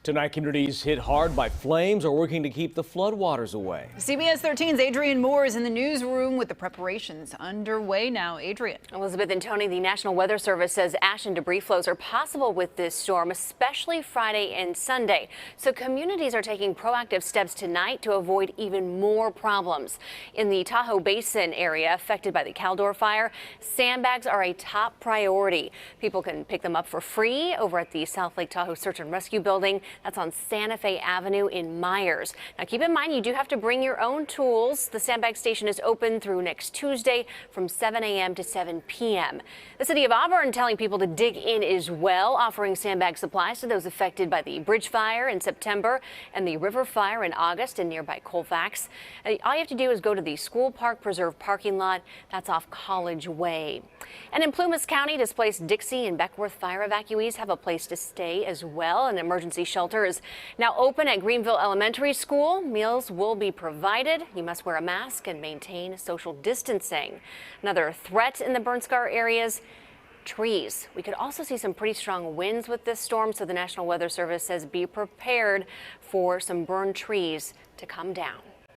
Tonight, communities hit hard by flames are working to keep the floodwaters away. CBS 13's Adrian Moore is in the newsroom with the preparations underway now. Adrian. Elizabeth and Tony, the National Weather Service says ash and debris flows are possible with this storm, especially Friday and Sunday. So communities are taking proactive steps tonight to avoid even more problems. In the Tahoe Basin area affected by the Caldor fire, sandbags are a top priority. People can pick them up for free over at the South Lake Tahoe Search and Rescue Building. That's on Santa Fe Avenue in Myers. Now keep in mind you do have to bring your own tools. The sandbag station is open through next Tuesday from 7 a.m. to 7 p.m. The city of Auburn telling people to dig in as well, offering sandbag supplies to those affected by the bridge fire in September and the river fire in August in nearby Colfax. All you have to do is go to the School Park Preserve parking lot. That's off College Way. And in Plumas County, displaced Dixie and Beckworth fire evacuees have a place to stay as well. An emergency shelter is now open at Greenville Elementary School. Meals will be provided. You must wear a mask and maintain social distancing. Another threat in the burn scar areas, trees. We could also see some pretty strong winds with this storm, so the National Weather Service says be prepared for some burned trees to come down.